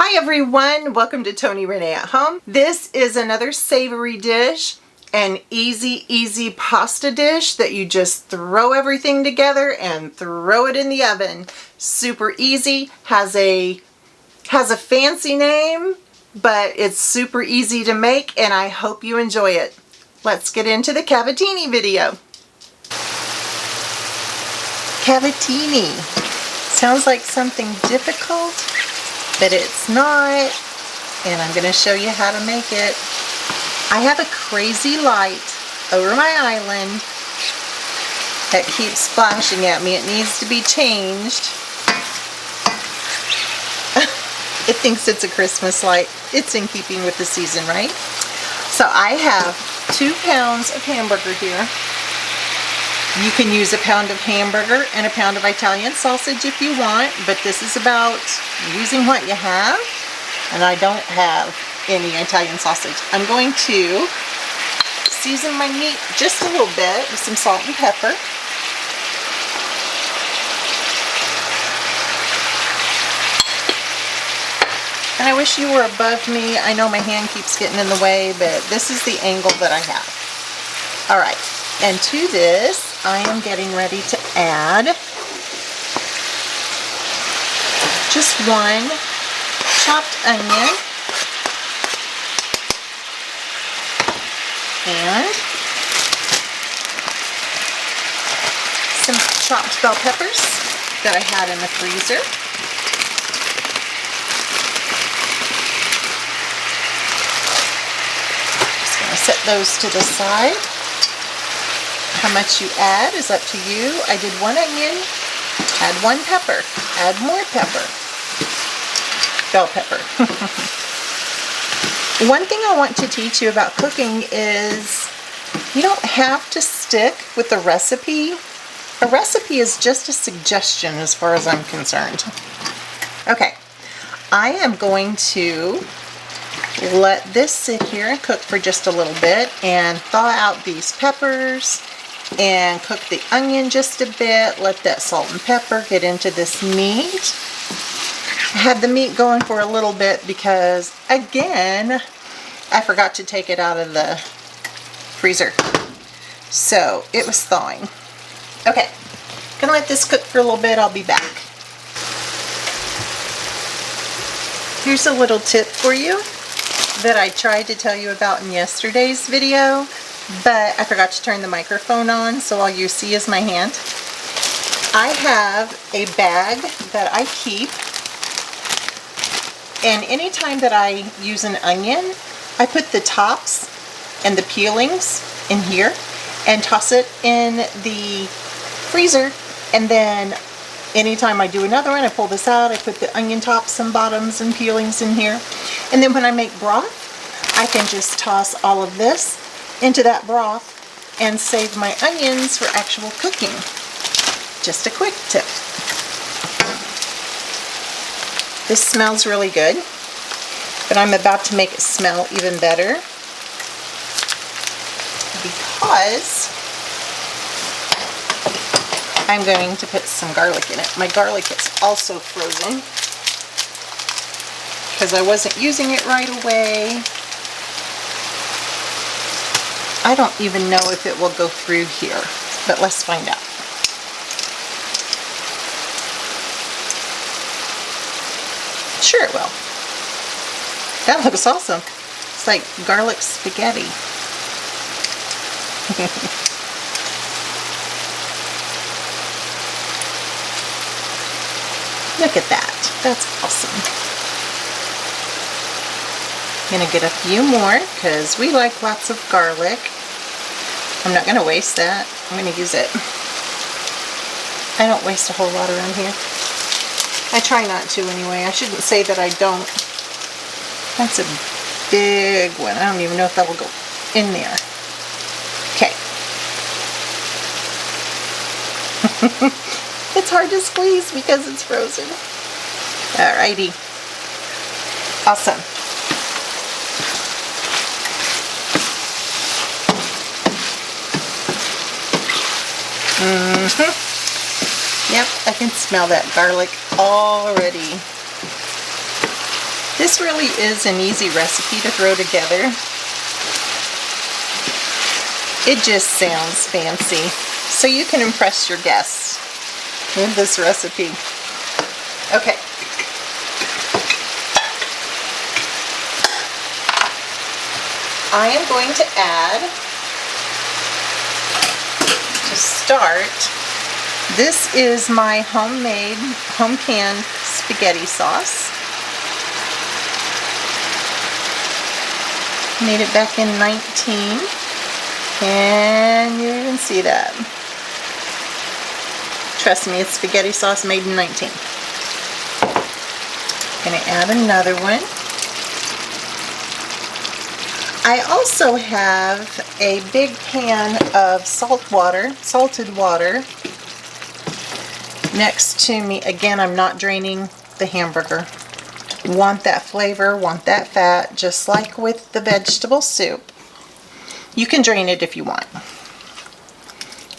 Hi everyone, welcome to Tony Renee at Home. This is another savory dish, an easy pasta dish that you just throw everything together and throw it in the oven. Super easy, has a fancy name, but it's super easy to make and I hope you enjoy it. Let's get into the Cavatini video. Cavatini. Sounds like something difficult, but it's not, and I'm going to show you how to make it. I have a crazy light over my island that keeps flashing at me. It needs to be changed. It thinks it's a Christmas light. It's in keeping with the season, right? So I have 2 pounds of hamburger here. You can use a pound of hamburger and a pound of Italian sausage if you want, but this is about using what you have, and I don't have any Italian sausage. I'm going to season my meat just a little bit with some salt and pepper. And I wish you were above me. I know my hand keeps getting in the way, but this is the angle that I have. All right, and to this, I am getting ready to add just 1 chopped onion and some chopped bell peppers that I had in the freezer. Just going to set those to the side. How much you add is up to you. I did 1 onion, add 1 pepper, add more pepper, bell pepper. One thing I want to teach you about cooking is you don't have to stick with the recipe. A recipe is just a suggestion as far as I'm concerned. Okay, I am going to let this sit here and cook for just a little bit and thaw out these peppers and cook the onion just a bit. Let that salt and pepper get into this meat. I had the meat going for a little bit because, again, I forgot to take it out of the freezer. So it was thawing. Okay, gonna let this cook for a little bit. I'll be back. Here's a little tip for you that I tried to tell you about in yesterday's video, but I forgot to turn the microphone on, so all you see is my hand. I have a bag that I keep, and anytime that I use an onion, I put the tops and the peelings in here and toss it in the freezer, and then anytime I do another one, I pull this out, I put the onion tops and bottoms and peelings in here, and then when I make broth, I can just toss all of this into that broth and save my onions for actual cooking. Just a quick tip. This smells really good, but I'm about to make it smell even better because I'm going to put some garlic in it. My garlic is also frozen because I wasn't using it right away. I don't even know if it will go through here, but let's find out. Sure it will. That looks awesome. It's like garlic spaghetti. Look at that. That's awesome. I'm going to get a few more because we like lots of garlic. I'm not going to waste that. I'm going to use it. I don't waste a whole lot around here. I try not to anyway. I shouldn't say that I don't. That's a big one. I don't even know if that will go in there. Okay. It's hard to squeeze because it's frozen. Alrighty. Awesome. Yep, I can smell that garlic already. This really is an easy recipe to throw together. It just sounds fancy, so you can impress your guests with this recipe. Okay. I am going to add, to start, this is my homemade, home-canned spaghetti sauce. Made it back in 19, and you can see that. Trust me, it's spaghetti sauce made in 19. Gonna add another one. I also have a big pan of salted water next to me. Again, I'm not draining the hamburger. Want that flavor, want that fat, just like with the vegetable soup. You can drain it if you want.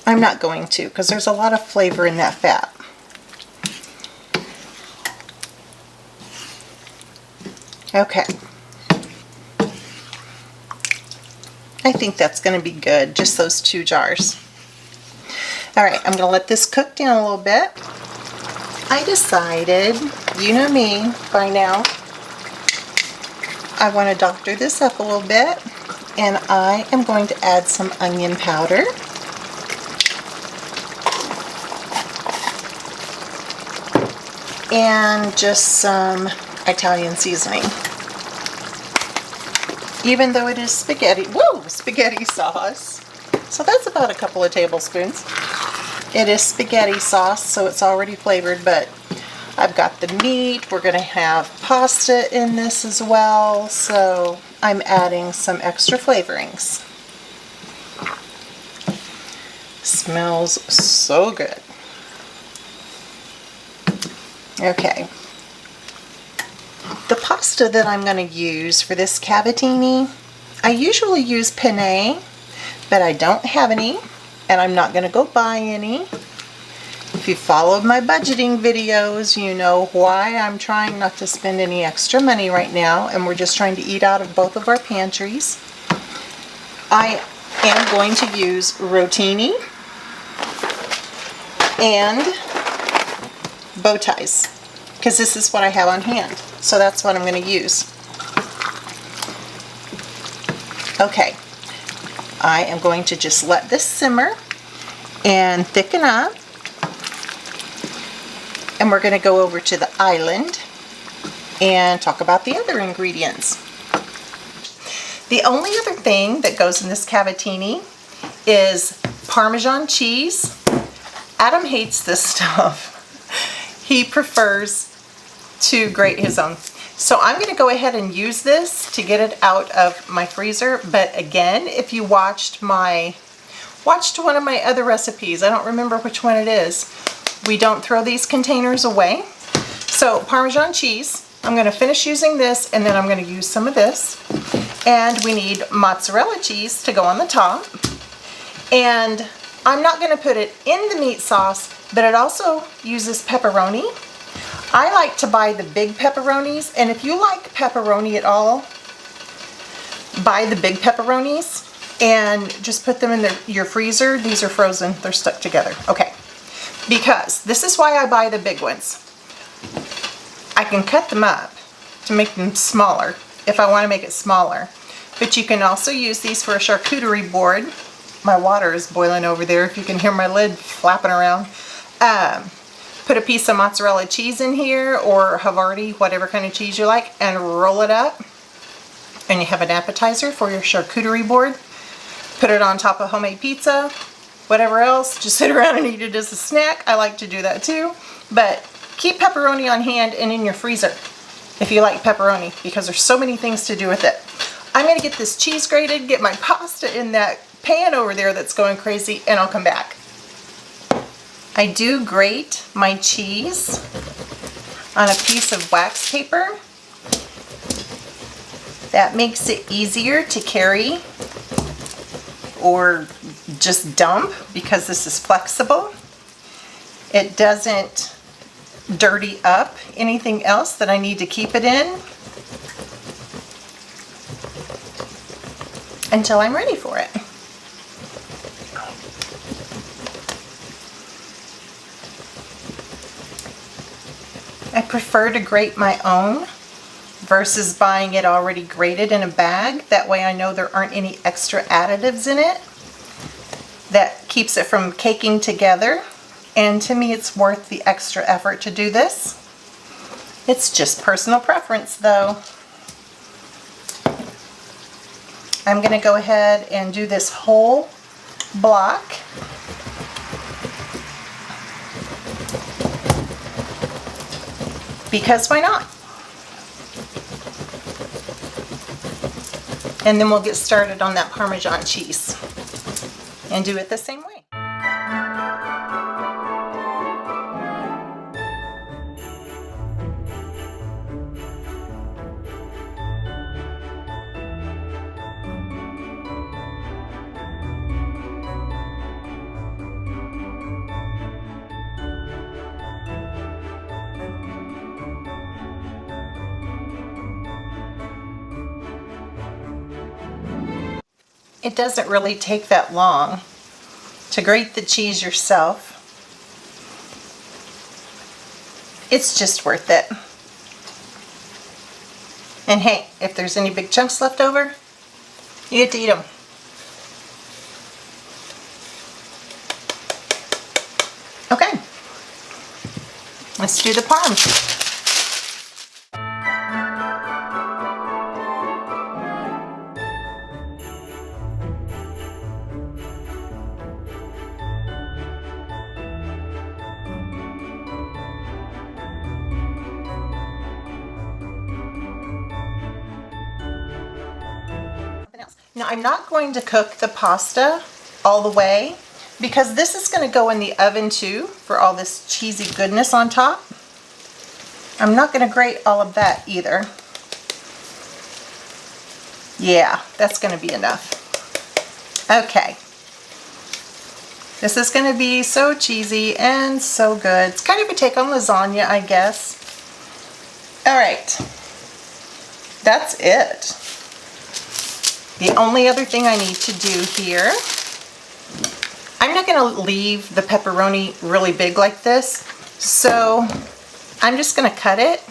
I'm not going to, because there's a lot of flavor in that fat. Okay. I think that's going to be good, just those 2 jars. Alright, I'm going to let this cook down a little bit. I decided, you know me by now, I want to doctor this up a little bit, and I am going to add some onion powder. And just some Italian seasoning. Even though it is spaghetti sauce. So that's about a couple of tablespoons. It is spaghetti sauce, so it's already flavored, but I've got the meat. We're going to have pasta in this as well, so I'm adding some extra flavorings. Smells so good. Okay. The pasta that I'm going to use for this cavatini, I usually use penne, but I don't have any, and I'm not going to go buy any. If you followed my budgeting videos, you know why I'm trying not to spend any extra money right now, and we're just trying to eat out of both of our pantries. I am going to use rotini and bow ties, because this is what I have on hand. So that's what I'm going to use. Okay, I am going to just let this simmer and thicken up. And we're going to go over to the island and talk about the other ingredients. The only other thing that goes in this cavatini is Parmesan cheese. Adam hates this stuff. He prefers to grate his own. So I'm going to go ahead and use this to get it out of my freezer. But again, if you watched one of my other recipes, I don't remember which one it is, we don't throw these containers away. So Parmesan cheese, I'm going to finish using this, and then I'm going to use some of this. And we need mozzarella cheese to go on the top. And I'm not going to put it in the meat sauce, but it also uses pepperoni. I like to buy the big pepperonis, and if you like pepperoni at all, buy the big pepperonis and just put them in your freezer. These are frozen, they're stuck together. Okay, because this is why I buy the big ones. I can cut them up to make them smaller if I want to make it smaller, but you can also use these for a charcuterie board. My water is boiling over there if you can hear my lid flapping around. Put a piece of mozzarella cheese in here, or Havarti, whatever kind of cheese you like, and roll it up. And you have an appetizer for your charcuterie board. Put it on top of homemade pizza, whatever else. Just sit around and eat it as a snack. I like to do that too. But keep pepperoni on hand and in your freezer if you like pepperoni, because there's so many things to do with it. I'm going to get this cheese grated, get my pasta in that pan over there that's going crazy, and I'll come back. I do grate my cheese on a piece of wax paper. That makes it easier to carry or just dump because this is flexible. It doesn't dirty up anything else that I need to keep it in. until I'm ready for it. I prefer to grate my own versus buying it already grated in a bag. That way I know there aren't any extra additives in it that keeps it from caking together. And to me, it's worth the extra effort to do this. It's just personal preference though. I'm going to go ahead and do this whole block. Because why not? And then we'll get started on that Parmesan cheese and do it the same way. It doesn't really take that long to grate the cheese yourself. It's just worth it. And hey, if there's any big chunks left over, you get to eat them. Okay, let's do the parm. Now I'm not going to cook the pasta all the way because this is going to go in the oven too for all this cheesy goodness on top. I'm not going to grate all of that either. Yeah, that's going to be enough. Okay. This is going to be so cheesy and so good. It's kind of a take on lasagna, I guess. All right. That's it. The only other thing I need to do here, I'm not going to leave the pepperoni really big like this, so I'm just going to cut it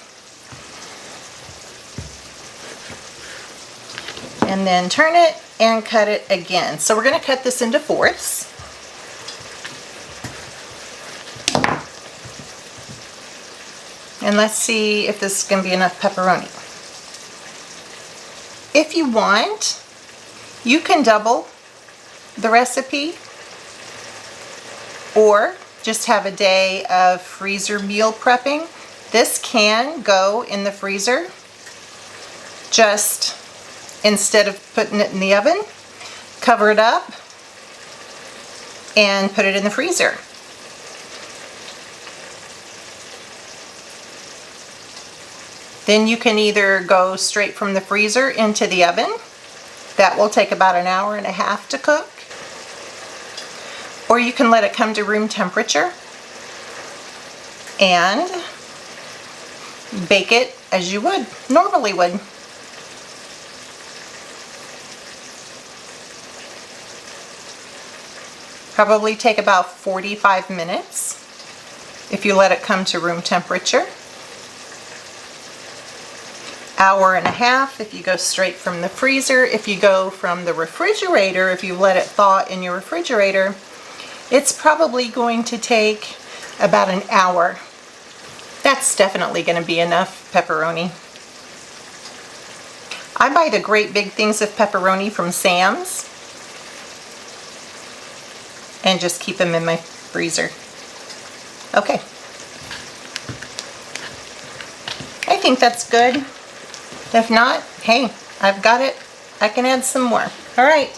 and then turn it and cut it again. So we're going to cut this into fourths. And let's see if this is going to be enough pepperoni. If you want, you can double the recipe or just have a day of freezer meal prepping. This can go in the freezer. Just instead of putting it in the oven, cover it up and put it in the freezer. Then you can either go straight from the freezer into the oven. That will take about an hour and a half to cook. Or you can let it come to room temperature and bake it as you would, normally would. Probably take about 45 minutes if you let it come to room temperature. Hour and a half if you go straight from the freezer. If you go from the refrigerator, if you let it thaw in your refrigerator, it's probably going to take about an hour. That's definitely going to be enough pepperoni. I buy the great big things of pepperoni from Sam's and just keep them in my freezer. Okay. I think that's good. If not, hey, I've got it. I can add some more. All right,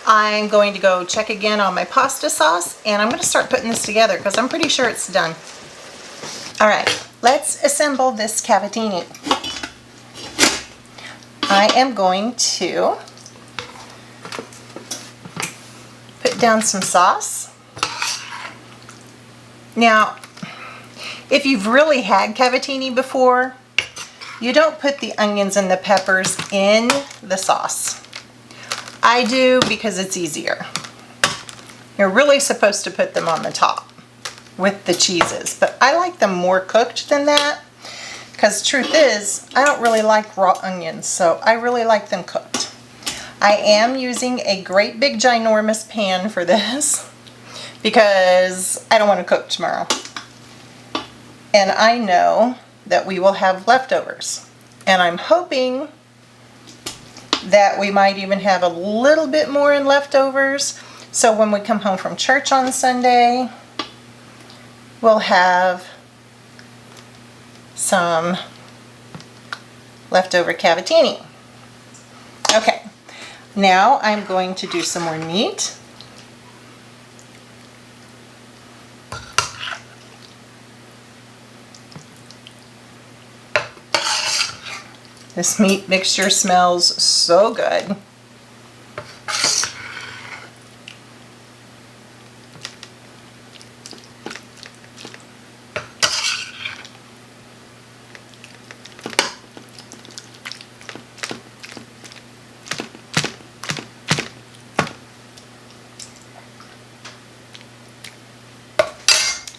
I'm going to go check again on my pasta sauce, and I'm going to start putting this together because I'm pretty sure it's done. All right, let's assemble this cavatini. I am going to put down some sauce. Now, if you've really had cavatini before, you don't put the onions and the peppers in the sauce. I do because it's easier. You're really supposed to put them on the top with the cheeses, but I like them more cooked than that because the truth is, I don't really like raw onions, so I really like them cooked. I am using a great big ginormous pan for this because I don't want to cook tomorrow. And I know that we will have leftovers. And I'm hoping that we might even have a little bit more in leftovers. So when we come home from church on Sunday, we'll have some leftover cavatini. Okay, now I'm going to do some more meat. This meat mixture smells so good.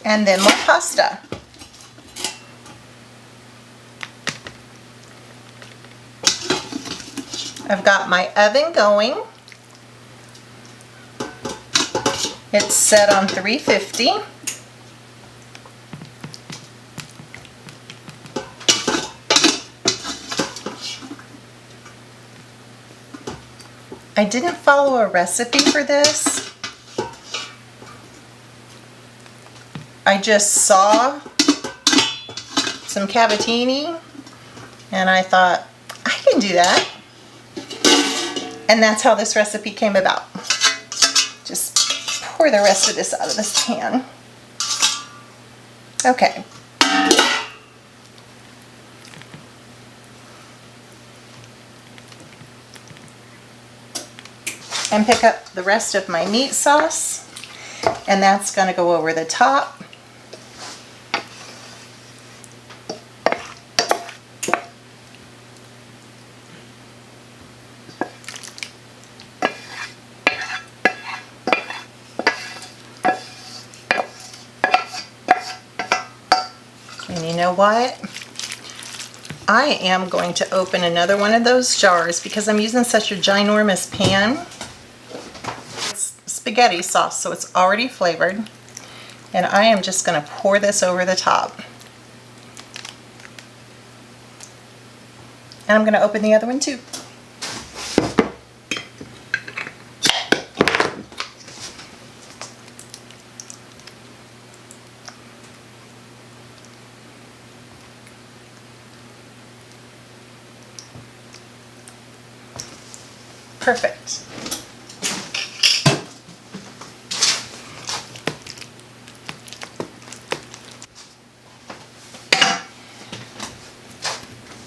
And then more pasta. I've got my oven going. It's set on 350. I didn't follow a recipe for this. I just saw some cavatini and I thought, I can do that. And that's how this recipe came about. Just pour the rest of this out of this pan. Okay. And pick up the rest of my meat sauce, and that's going to go over the top. And you know what? I am going to open another one of those jars because I'm using such a ginormous pan. It's spaghetti sauce, so it's already flavored. And I am just going to pour this over the top. And I'm going to open the other one too. Perfect.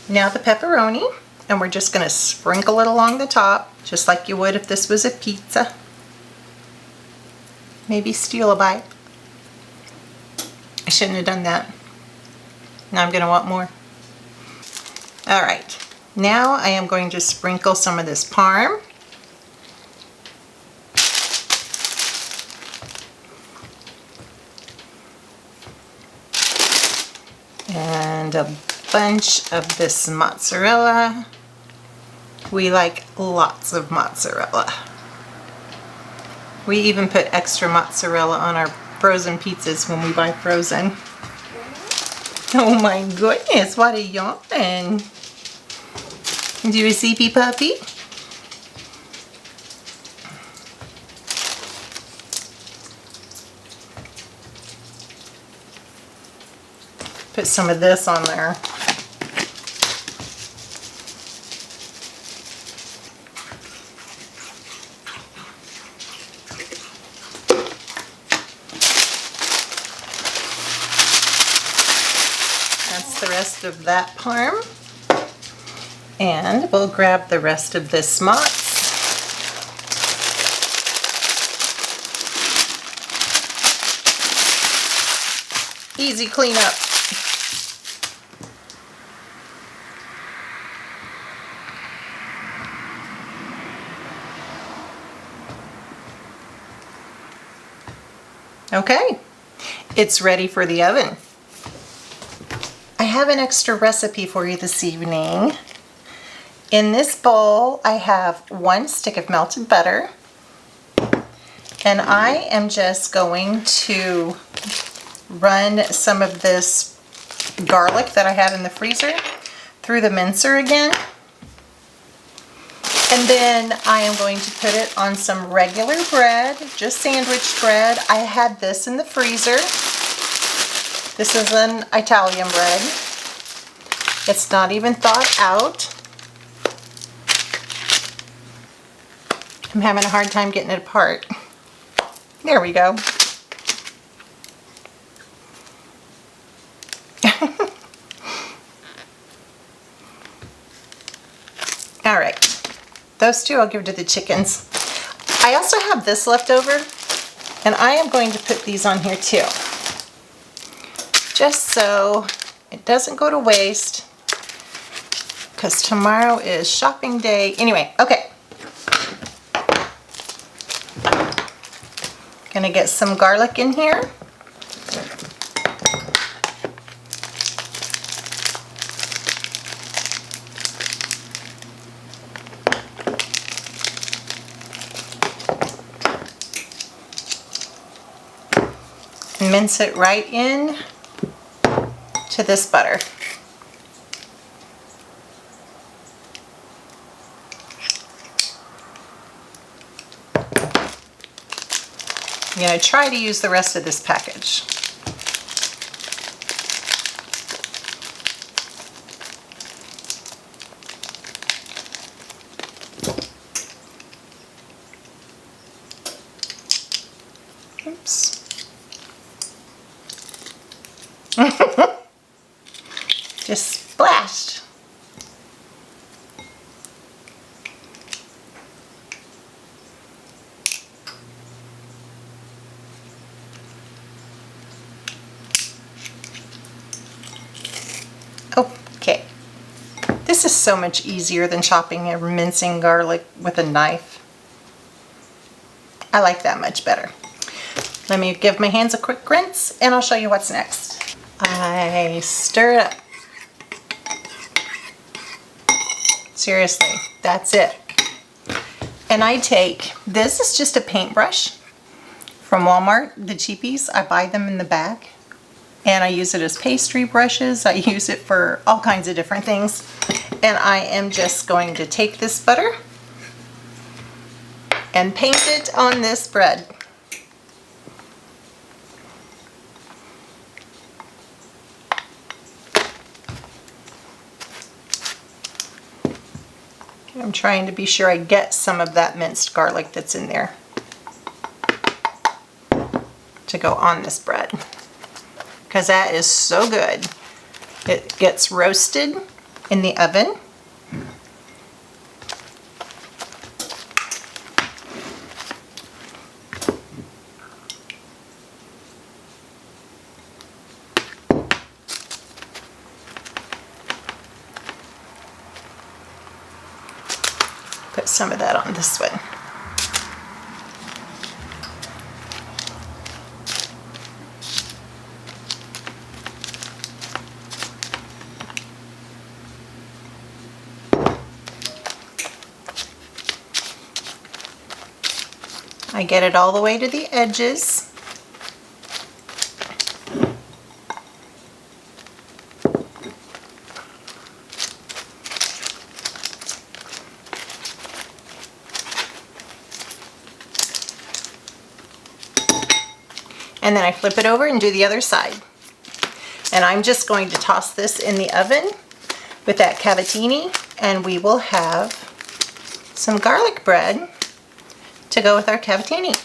Now the pepperoni, and we're just going to sprinkle it along the top, just like you would if this was a pizza. Maybe steal a bite. I shouldn't have done that. Now I'm going to want more. All right. Now I am going to sprinkle some of this parm. And a bunch of this mozzarella. We like lots of mozzarella. We even put extra mozzarella on our frozen pizzas when we buy frozen. Oh my goodness, what a yawn. Do you see Pee Puppy? Put some of this on there. That's the rest of that parm. And we'll grab the rest of this mozz. Easy cleanup. Okay, it's ready for the oven. I have an extra recipe for you this evening. In this bowl, I have 1 stick of melted butter, and I am just going to run some of this garlic that I had in the freezer through the mincer again. And then I am going to put it on some regular bread, just sandwich bread. I had this in the freezer. This is an Italian bread. It's not even thawed out. I'm having a hard time getting it apart. There we go. All right, those two I'll give to the chickens. I also have this left over, and I am going to put these on here too, just so it doesn't go to waste, because tomorrow is shopping day. Anyway, okay. Gonna get some garlic in here. Mince it right in to this butter. I'm going to try to use the rest of this package. Oops. Just splashed. Okay. This is so much easier than chopping or mincing garlic with a knife. I like that much better. Let me give my hands a quick rinse and I'll show you what's next. I stir it up. Seriously, that's it. And I take, this is just a paintbrush from Walmart, the cheapies. I buy them in the bag. And I use it as pastry brushes. I use it for all kinds of different things. And I am just going to take this butter and paint it on this bread. I'm trying to be sure I get some of that minced garlic that's in there to go on this bread, because that is so good. It gets roasted in the oven. Put some of that on this one. I get it all the way to the edges. And then I flip it over and do the other side. And I'm just going to toss this in the oven with that Cavatini, and we will have some garlic bread to go with our Cavatini.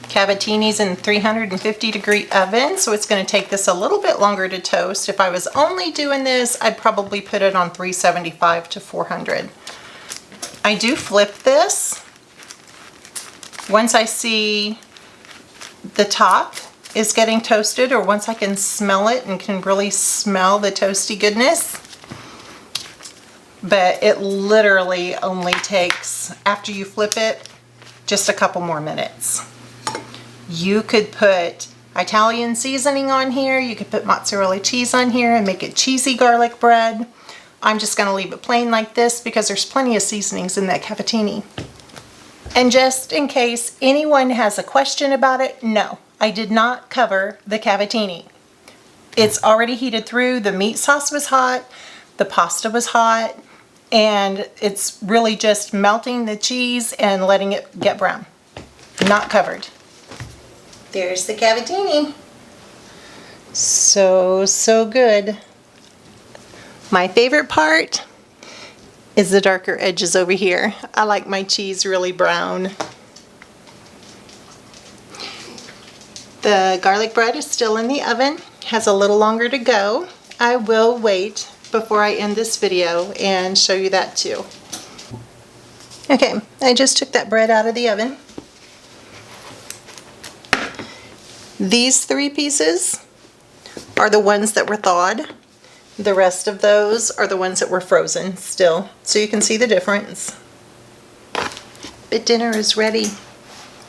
Cavatini's in 350-degree oven, so it's going to take this a little bit longer to toast. If I was only doing this, I'd probably put it on 375 to 400. I do flip this once I see the top is getting toasted, or once I can smell it and can really smell the toasty goodness. but it literally only takes, after you flip it, just a couple more minutes. You could put Italian seasoning on here. You could put mozzarella cheese on here and make it cheesy garlic bread. I'm just going to leave it plain like this because there's plenty of seasonings in that cavatini. And just in case anyone has a question about it, no, I did not cover the cavatini. It's already heated through. The meat sauce was hot, the pasta was hot, and it's really just melting the cheese and letting it get brown. Not covered. There's the cavatini. So good. My favorite part is the darker edges over here. I like my cheese really brown. The garlic bread is still in the oven, has a little longer to go. I will wait before I end this video and show you that too. Okay, I just took that bread out of the oven. These 3 pieces are the ones that were thawed. The rest of those are the ones that were frozen still, so you can see the difference. But dinner is ready,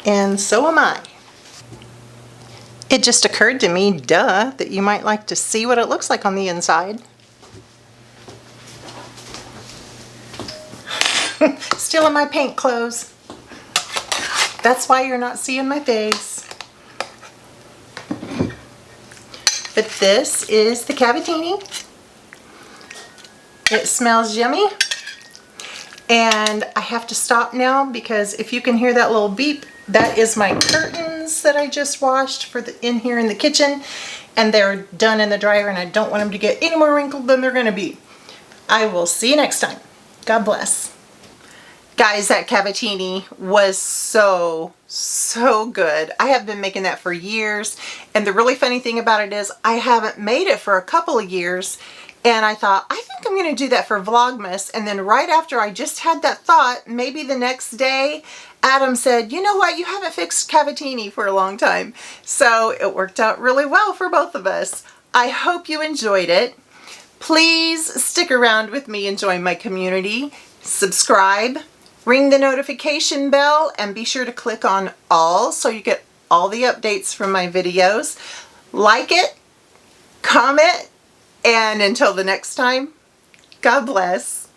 and so am I. It just occurred to me, duh, that you might like to see what it looks like on the inside. Still in my paint clothes. That's why you're not seeing my face. But this is the cavatini. It smells yummy. And I have to stop now because if you can hear that little beep, that is my curtains that I just washed for in here in the kitchen. And they're done in the dryer and I don't want them to get any more wrinkled than they're going to be. I will see you next time. God bless. Guys, that cavatini was so good. I have been making that for years, and the really funny thing about it is I haven't made it for a couple of years, and I thought, I think I'm going to do that for Vlogmas, and then right after I just had that thought, maybe the next day, Adam said, you know what, you haven't fixed cavatini for a long time. So it worked out really well for both of us. I hope you enjoyed it. Please stick around with me and join my community. Subscribe. Ring the notification bell and be sure to click on all so you get all the updates from my videos. Like it, comment, and until the next time, God bless.